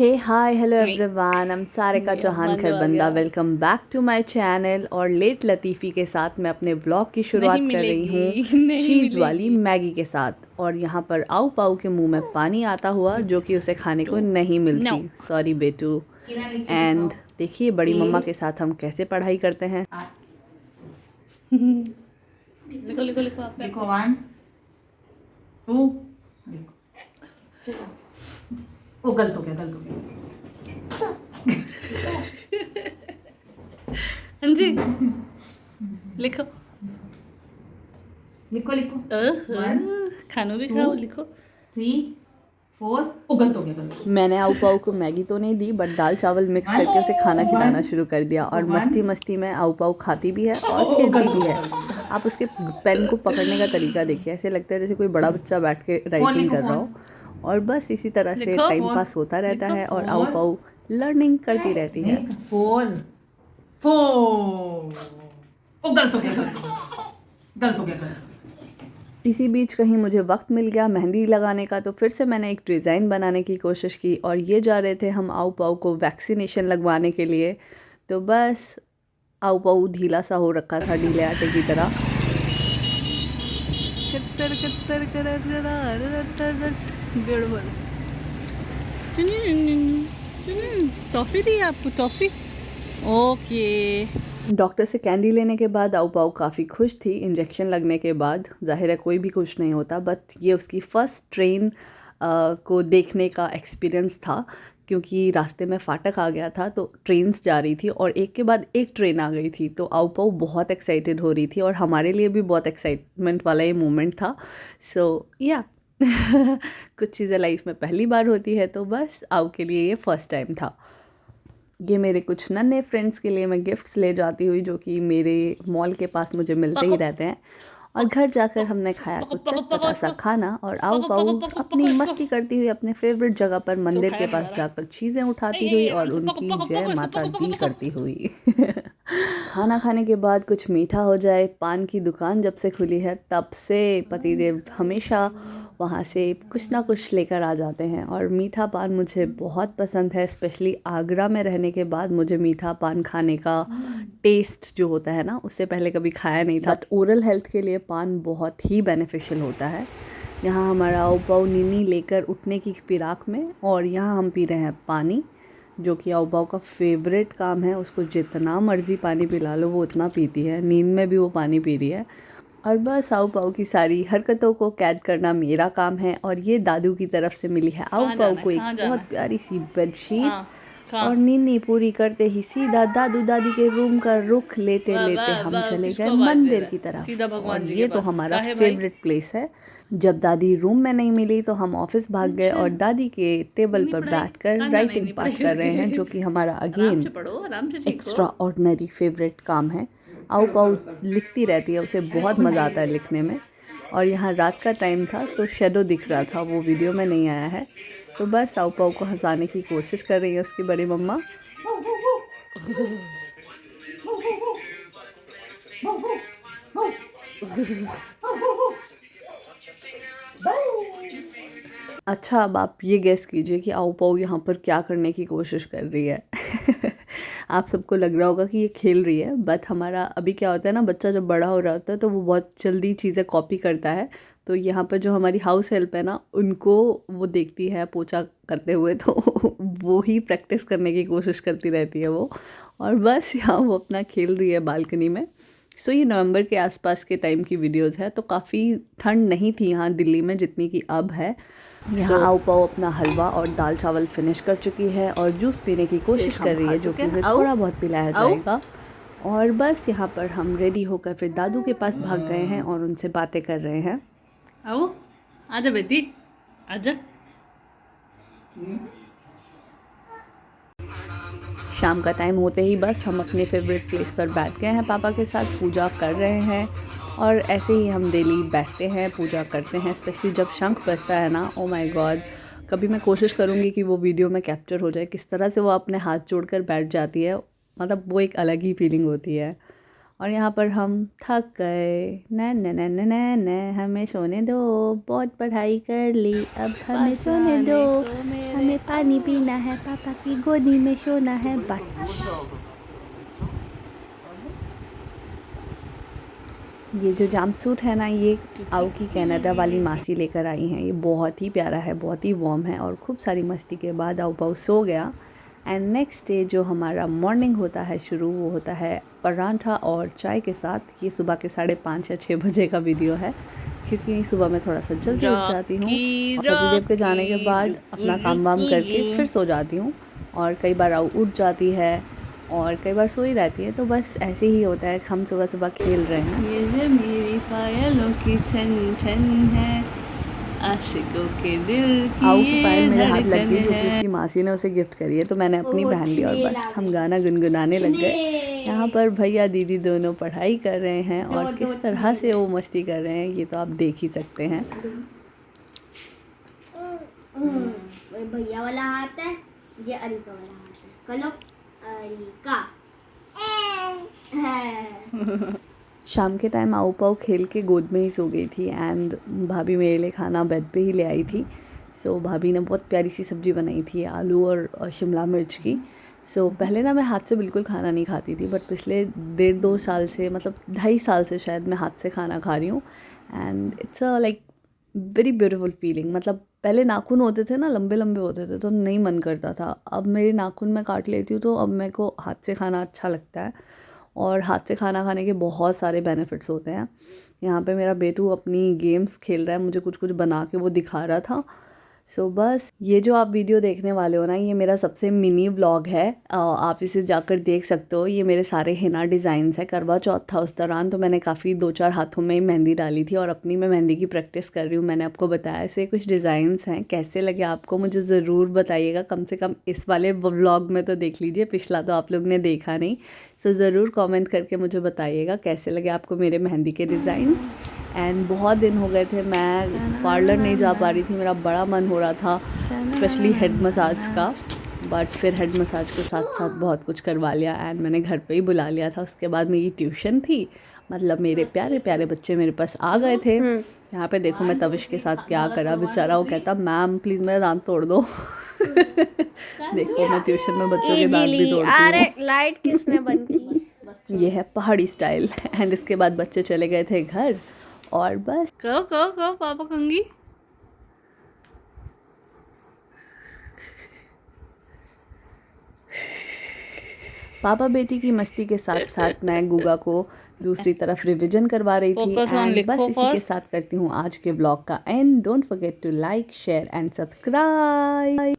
हे hi hello नहीं, everyone, I am Sarika गया चौहान मांझो आ खरबंदा। गया। Welcome back to my channel. और लेट लतीफ़ी के साथ मैं अपने ब्लॉग की नहीं शुरुआत कर रही हूँ मिलेगी नहीं चीज़ वाली मिलेगी। मैगी के साथ। और यहाँ पर आऊ पाऊ के मुंह में पानी आता हुआ जो कि उसे खाने को टू नहीं नो मिलती। सॉरी बेटू। एंड देखिए बड़ी मम्मा के साथ हम कैसे पढ़ाई करते हैं। लिखो लिखो लिखो आप देखो 1 2 देखो वो गलत हो गया हाँ जी लिखो। लिखो लिखो खानों भी टू, खाओ लिखो। 3 4 वो गलत हो गया मैंने आऊ पाऊ को मैगी तो नहीं दी, बट दाल चावल मिक्स करके उसे खाना खिलाना शुरू कर दिया। और मस्ती मस्ती में आऊ पाऊ खाती भी है और खेलती भी है। आप उसके पेन को पकड़ने का तरीका देखिए, ऐसे लगता है जैसे कोई बड़ा बच्चा बैठ के राइटिंग कर रहा हो। और बस इसी तरह से लिखो टाइम पास होता रहता लिखो। है और आऊ पाऊ लर्निंग करती रहती है। 4 वो गलत हो गया इसी बीच कहीं मुझे वक्त मिल गया मेहंदी लगाने का, तो फिर से मैंने एक डिज़ाइन बनाने की कोशिश की। और ये जा रहे थे हम आऊ पाऊ को वैक्सीनेशन लगवाने के लिए। तो बस आऊ पाऊ ढीला सा हो रखा था, ढीले आटे की तरह। कत्तर कत्तर गड़बड़। टॉफी दी आपको टॉफी। ओके। डॉक्टर से कैंडी लेने के बाद आऊ पाऊ काफ़ी खुश थी। इंजेक्शन लगने के बाद ज़ाहिर है कोई भी खुश नहीं होता, बट ये उसकी फ़र्स्ट ट्रेन को देखने का एक्सपीरियंस था। क्योंकि रास्ते में फाटक आ गया था तो ट्रेन्स जा रही थी और एक के बाद एक ट्रेन आ गई थी। तो आऊ पाऊ बहुत एक्साइटेड हो रही थी और हमारे लिए भी बहुत एक्साइटमेंट वाला ये मोमेंट था। सो या कुछ चीज़ें लाइफ में पहली बार होती है, तो बस आऊ के लिए ये फ़र्स्ट टाइम था। ये मेरे कुछ नन्हे फ्रेंड्स के लिए मैं गिफ्ट्स ले जाती हुई, जो कि मेरे मॉल के पास मुझे मिलते ही रहते हैं। और घर जाकर हमने खाया कुछ चटपटा सा खाना और आऊ पाऊ अपनी मस्ती करती हुई अपने फेवरेट जगह पर मंदिर के पास जाकर चीज़ें उठाती हुई और उनकी जय माता दी करती हुई। खाना खाने के बाद कुछ मीठा हो जाए। पान की दुकान जब से खुली है तब से पतिदेव हमेशा वहाँ से कुछ ना कुछ लेकर आ जाते हैं। और मीठा पान मुझे बहुत पसंद है, स्पेशली आगरा में रहने के बाद मुझे मीठा पान खाने का टेस्ट जो होता है ना, उससे पहले कभी खाया नहीं था। बट ओरल हेल्थ के लिए पान बहुत ही बेनिफिशियल होता है। यहाँ हमारा आऊ पाऊ नीनी लेकर उठने की फिराक में, और यहाँ हम पी रहे हैं पानी, जो कि आऊ पाऊ का फेवरेट काम है। उसको जितना मर्ज़ी पानी पिला लो वो उतना पीती है, नींद में भी वो पानी पी रही है। और बस आऊ पाऊ की सारी हरकतों को कैद करना मेरा काम है। और ये दादू की तरफ से मिली है आऊ पाऊ को एक बहुत प्यारी सी बेडशीट। और नीनी पूरी करते ही सीधा दादू दादी के रूम का रुख लेते लेते हम चले गए मंदिर की तरफ। सीधा भगवान और जी ये के तो पास। हमारा काहे भाई? फेवरेट प्लेस है। जब दादी रूम में नहीं मिली तो हम ऑफिस भाग गए और दादी के टेबल पर बैठकर राइटिंग पार्ट कर रहे हैं, जो कि हमारा अगेन पढ़ो आराम से सीखो। एक्स्ट्रा ऑर्डिनरी फेवरेट काम है। आऊ पाऊ लिखती रहती है, उसे बहुत मज़ा आता है लिखने में। और यहाँ रात का टाइम था तो शेडो दिख रहा था, वो वीडियो में नहीं आया है। तो बस आऊ पाऊ को हंसाने की कोशिश कर रही है उसकी बड़ी मम्मा। अच्छा, अब आप ये गेस कीजिए कि आऊ पाऊ यहाँ पर क्या करने की कोशिश कर रही है। आप सबको लग रहा होगा कि ये खेल रही है, बट हमारा अभी क्या होता है ना, बच्चा जब बड़ा हो रहा होता है तो वो बहुत जल्दी चीज़ें कॉपी करता है। तो यहाँ पर जो हमारी हाउस हेल्प है ना, उनको वो देखती है पोछा करते हुए, तो वो ही प्रैक्टिस करने की कोशिश करती रहती है वो। और बस यहाँ वो अपना खेल रही है बालकनी में। सो ये नवंबर के आसपास के टाइम की वीडियोस है, तो काफ़ी ठंड नहीं थी यहाँ दिल्ली में जितनी कि अब है। यहाँ आऊ पाऊ अपना हलवा और दाल चावल फिनिश कर चुकी है और जूस पीने की कोशिश कर रही है, जो कि उसे थोड़ा बहुत पिलाया जाएगा। और बस यहाँ पर हम रेडी होकर फिर दादू के पास भाग गए हैं और उनसे बातें कर रहे हैं। आओ आजा बेटी आजा। शाम का टाइम होते ही बस हम अपने फेवरेट प्लेस पर बैठ गए हैं, पापा के साथ पूजा कर रहे हैं। और ऐसे ही हम डेली बैठते हैं, पूजा करते हैं, स्पेशली जब शंख बजता है ना, ओ माय गॉड। कभी मैं कोशिश करूँगी कि वो वीडियो में कैप्चर हो जाए, किस तरह से वो अपने हाथ जोड़कर बैठ जाती है, मतलब वो एक अलग ही फीलिंग होती है। और यहाँ पर हम थक गए। न न न न न न हमें सोने दो, बहुत पढ़ाई कर ली, अब हमें सोने दो, हमें पानी पीना है, पापा की गोदी में सोना है बस। ये जो जंपसूट है ना, ये आओ की कनाडा वाली मासी लेकर आई हैं। ये बहुत ही प्यारा है, बहुत ही वार्म है। और खूब सारी मस्ती के बाद आओ पाओ सो गया। एंड नेक्स्ट डे जो हमारा मॉर्निंग होता है शुरू, वो होता है परांठा और चाय के साथ। ये सुबह के 5:30 या 6 बजे का वीडियो है, क्योंकि सुबह मैं थोड़ा सा जल्दी उठ जाती हूँ और पतिदेव के जाने के बाद अपना काम वाम करके फिर सो जाती हूँ। और कई बार आओ उठ जाती है और कई बार सोई रहती है। तो बस ऐसे ही होता है, हम सुबह सुबह खेल रहे हैं। ये है मेरी पायलों की छन छन है, आशिकों के दिल की आओ की पायल मेरे हाथ लग धड़कन गई, क्योंकि है। उसकी मासी ने उसे गिफ्ट करी है। तो मैंने अपनी पहन ली और बस हम गाना गुनगुनाने लग गए। यहाँ पर भैया दीदी दोनों पढ़ाई कर रहे हैं और किस तरह से वो मस्ती कर रहे हैं ये तो आप देख ही सकते हैं। भैया वाला हाथ है, ये अरिका वाला हाथ है। कलो अरिका। शाम के टाइम आओ पाओ खेल के गोद में ही सो गई थी। एंड भाभी मेरे लिए खाना बेड पे ही ले आई थी। सो भाभी ने बहुत प्यारी सी सब्ज़ी बनाई थी, आलू और शिमला मिर्च की। सो पहले ना मैं हाथ से बिल्कुल खाना नहीं खाती थी, बट पिछले 1.5-2 साल से, मतलब 2.5 साल से शायद मैं हाथ से खाना खा रही हूँ। And it's a like very beautiful feeling. मतलब पहले नाखून होते थे ना, लंबे लंबे होते थे, तो नहीं मन करता था। अब मेरे नाखून मैं काट लेती हूँ, तो अब मेरे को हाथ से खाना अच्छा लगता है। और हाथ से खाना खाने के बहुत सारे बेनिफिट्स होते हैं। यहाँ पे मेरा बेटू अपनी गेम्स खेल रहा है, मुझे कुछ कुछ बना के वो दिखा रहा था। सो बस ये जो आप वीडियो देखने वाले हो ना, ये मेरा सबसे मिनी व्लॉग है। आप इसे जाकर देख सकते हो। ये मेरे सारे हिना डिज़ाइंस है। करवा चौथ था उस दौरान, तो मैंने काफ़ी 2-4 हाथों में ही मेहंदी डाली थी और अपनी मैं मेहंदी की प्रैक्टिस कर रही हूँ, मैंने आपको बताया। सो ये कुछ डिज़ाइंस हैं, कैसे लगे आपको मुझे ज़रूर बताइएगा। कम से कम इस वाले व्लॉग में तो देख लीजिए, पिछला तो आप लोग ने देखा नहीं। सो ज़रूर कमेंट करके मुझे बताइएगा कैसे लगे आपको मेरे मेहंदी के डिज़ाइंस। एंड बहुत दिन हो गए थे मैं पार्लर नहीं जा पा रही थी, मेरा बड़ा मन हो रहा था स्पेशली हेड मसाज का। बट फिर हेड मसाज के साथ साथ बहुत कुछ करवा लिया एंड मैंने घर पे ही बुला लिया था। उसके बाद मेरी ट्यूशन थी, मतलब मेरे प्यारे प्यारे बच्चे मेरे पास आ गए थे। यहाँ पे देखो मैं तविश के साथ क्या करा, बेचारा वो कहता मैम प्लीज़ मेरा दांत तोड़ दो। देखो मैं ट्यूशन में बच्चों के दांत भी तोड़ती हूँ। अरे लाइट किसने बंद की? ये है पहाड़ी स्टाइल। एंड इसके बाद बच्चे चले गए थे घर और बस कहो पापा कंगी। पापा बेटी की मस्ती के साथ साथ मैं गुगा को दूसरी तरफ रिवीजन करवा रही थी। Focus on एंड बस लिखो इसी के first। साथ करती हूँ आज के ब्लॉग का end. Don't forget to like share and subscribe.